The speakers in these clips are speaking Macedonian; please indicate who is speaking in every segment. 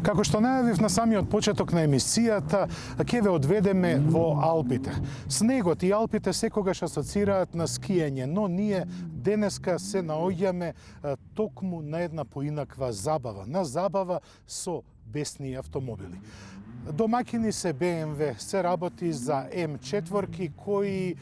Speaker 1: Како што најавив на самиот почеток на емисијата, ќе ве одведеме во Алпите. Снегот и Алпите секогаш асоцираат на скијање, но ние денеска се наоѓаме токму на една поинаква забава. На забава со бесни автомобили. Домакини се BMW, се работи за М4 кои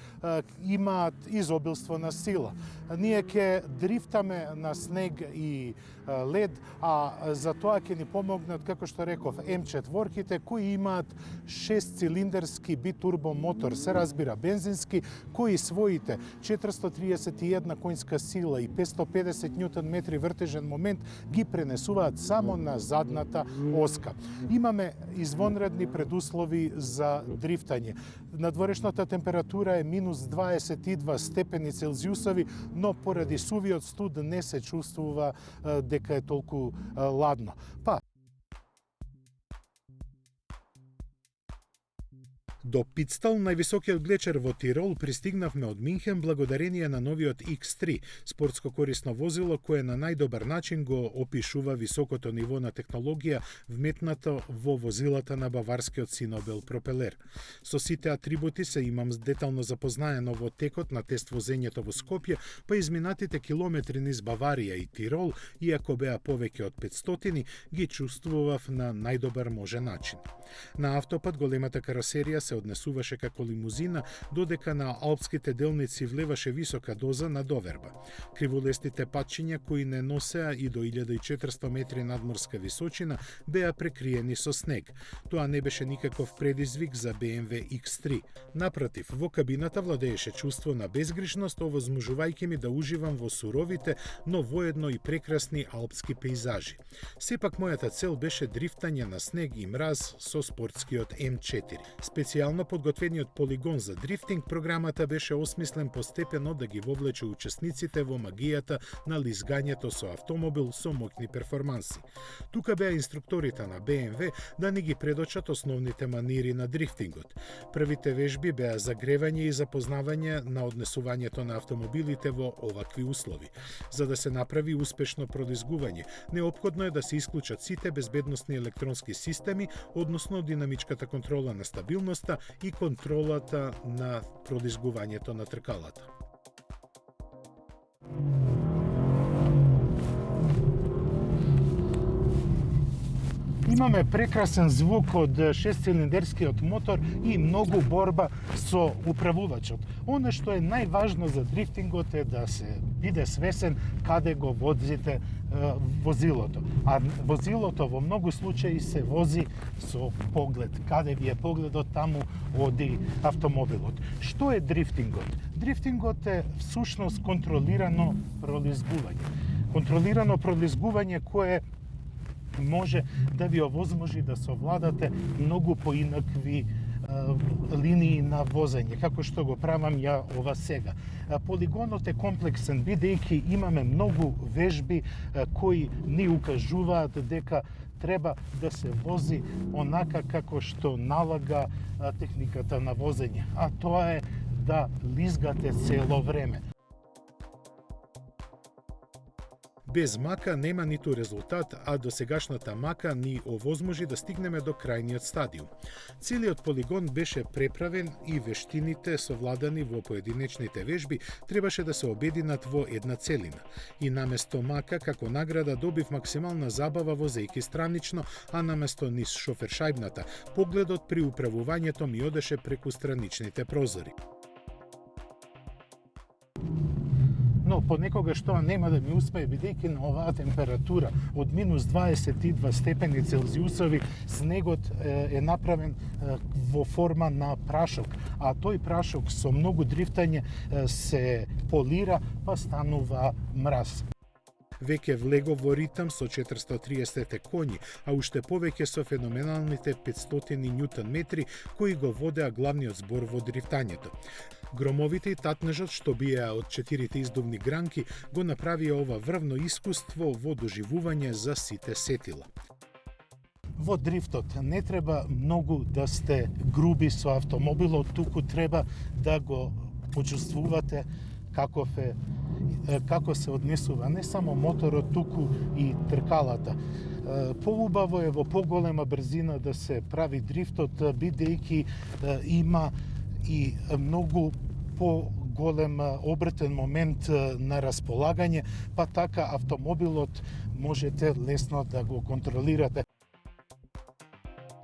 Speaker 1: имаат изобилство на сила. Ние ќе дрифтаме на снег и лед, а за тоа ќе ни помогнат, како што реков, М4-ките кои имаат 6-цилиндерски битурбо мотор, се разбира бензински, кои своите 431 коњска сила и 550 Нм вртежен момент ги пренесуваат само на задната оска. Имаме извонредни предуслови за дрифтање. Надворешната температура е минус 22 степени Целзиусови, но поради сувиот студ не се чувствува дека е толку ладно. До Питстал, највисокиот глечер во Тирол, пристигнавме од Минхен благодарение на новиот X3, спортско корисно возило кое на најдобар начин го опишува високото ниво на технологија вметнато во возилата на баварскиот Синобел пропелер. Со сите атрибути се имам детално запознаено во текот на тест возењето во Скопје, па изминатите километри низ Баварија и Тирол, иако беа повеќе од 500, ги чувствував на најдобар можен начин. На автопат големата каросерија се однесуваше како лимузина, додека на алпските делници влеваше висока доза на доверба. Криволестите патчиња кои не носеа и до 1400 метри надморска височина беа прекриени со снег. Тоа не беше никаков предизвик за BMW X3. Напротив, во кабината владееше чувство на безгрижност, овозможувајќи ми да уживам во суровите, но воедно и прекрасни алпски пејзажи. Сепак мојата цел беше дрифтање на снег и мраз со спортскиот М4. Специјално подготвениот полигон за дрифтинг, програмата беше осмислен постепено да ги вовлече учесниците во магијата на лизгањето со автомобил со моќни перформанси. Тука беа инструкторите на BMW да ни ги предочат основните манири на дрифтингот. Првите вежби беа загревање и запознавање на однесувањето на автомобилите во овакви услови. За да се направи успешно пролизгување, неопходно е да се исклучат сите безбедносни електронски системи, односно динамичката контрола на стабилноста и контролата на пролизгувањето на тркалата. Имаме прекрасен звук од 6-цилиндерскиот мотор и многу борба со управувачот. Оно што е најважно за дрифтингот е да се биде свесен каде го возите возилото. А возилото во многу случаи се вози со поглед. Каде ви е погледот, таму оди автомобилот. Што е дрифтингот? Дрифтингот е всушност контролирано пролизгување. Контролирано пролизгување кое може да ви овозможи да совладате многу поинакви линии на возење, како што го правам ја ова сега. Полигонот е комплексен, бидејќи имаме многу вежби кои ни укажуваат дека треба да се вози онака како што налага техниката на возење, а тоа е да лизгате цело време. Без мака нема ниту резултат, а досегашната мака ни овозможи да стигнеме до крајниот стадиум. Целиот полигон беше преправен и вештините совладани во поединечните вежби требаше да се обединат во една целина. И наместо мака, како награда, добив максимална забава возејќи странично, а наместо низ шофершајбната, погледот при управувањето ми одеше преку страничните прозори. Но понекогаш тоа нема да ми успее, бидејќи на оваа температура од минус 22 степени Целзиусови снегот е направен во форма на прашок, а тој прашок со многу дрифтање се полира, па станува мраз. Веќе влегов во ритам со 430 коњи, а уште повеќе со феноменалните 500 Нм кои го водеа главниот збор во дрифтањето. Громовите и татнежот што биеа од 4 издувни гранки го направија ова врвно искуство во доживување за сите сетила. Во дрифтот не треба многу да сте груби со автомобилот, туку треба да го почувствувате каков е како се однесува не само моторот, туку и тркалата. Поубаво е во поголема брзина да се прави дрифтот, бидејќи има и многу поголем обртен момент на располагање, па така автомобилот можете лесно да го контролирате.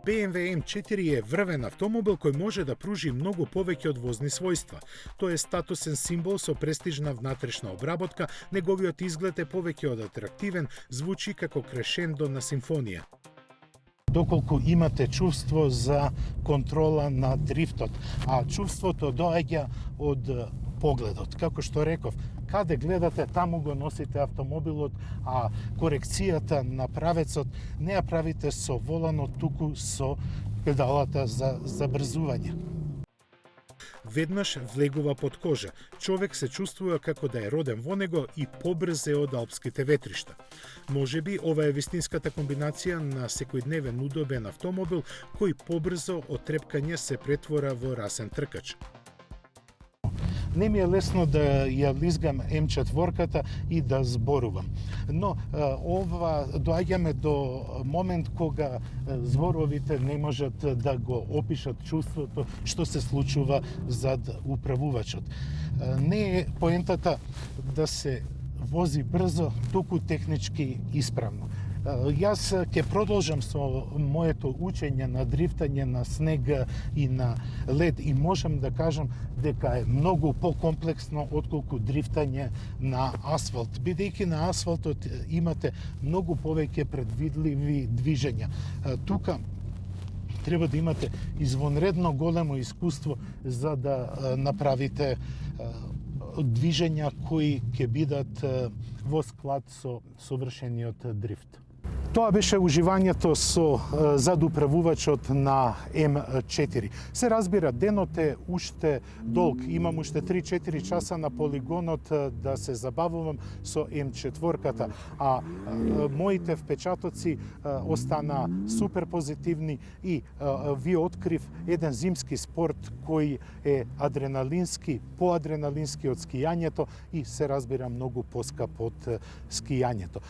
Speaker 1: BMW M4 е врвен автомобил кој може да пружи многу повеќе од возни својства. Тој е статусен символ со престижна внатрешна обработка, неговиот изглед е повеќе од атрактивен, звучи како крешендо на симфонија. Доколку имате чувство за контрола на дрифтот, а чувството доаѓа од погледот. Како што реков, каде гледате, таму го носите автомобилот, а корекцијата на правецот не ја правите со воланот, туку со педалата за забрзување. Веднаш влегува под кожа. Човек се чувствува како да е роден во него и побрз е од алпските ветришта. Можеби ова е вистинската комбинација на секојдневен удобен автомобил кој побрзо од трепкање се претвора во расен тркач. Не ми е лесно да ја лизгам М4-ката и да зборувам. Но ова доаѓаме до момент кога зборовите не можат да го опишат чувството што се случува зад управувачот. Не е поентата да се вози брзо, туку технички исправно. Јас ќе продолжам со моето учење на дрифтање на снег и на лед и можам да кажам дека е многу покомплексно отколку дрифтање на асфалт, бидејќи на асфалтот имате многу повеќе предвидливи движења. Тука треба да имате извонредно големо искуство за да направите движења кои ќе бидат во склад со совршениот дрифт. Тоа беше уживањето со задуправувачот на М4. Се разбира, денот е уште долг. Имам уште 3-4 часа на полигонот да се забавувам со М4-ката, а моите впечатоци остана супер позитивни и ви открив еден зимски спорт кој е адреналински, поадреналински од скијањето и се разбира многу поскап од скијањето.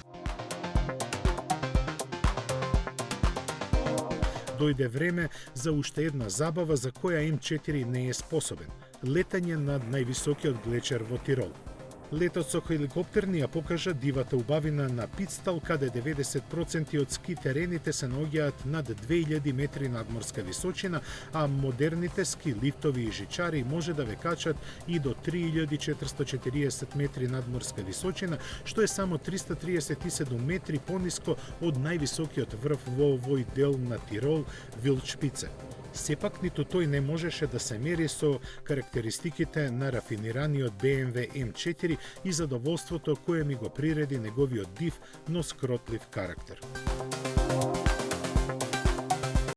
Speaker 1: Дојде време за уште една забава за која М4 не е способен – летање над највисокиот глечер во Тирол. Летот со хеликоптер ни ја покажа дивата убавина на Питстал, каде 90% од ски терените се наоѓаат над 2000 метри надморска височина, а модерните ски лифтови и жичари може да ве качат и до 3440 метри надморска височина, што е само 337 метри пониско од највисокиот врв во овој дел на Тирол, Вилдшпице. Сепак, ниту тој не можеше да се мери со карактеристиките на рафинираниот BMW M4 и задоволството кое ми го приреди неговиот див, но скротлив карактер.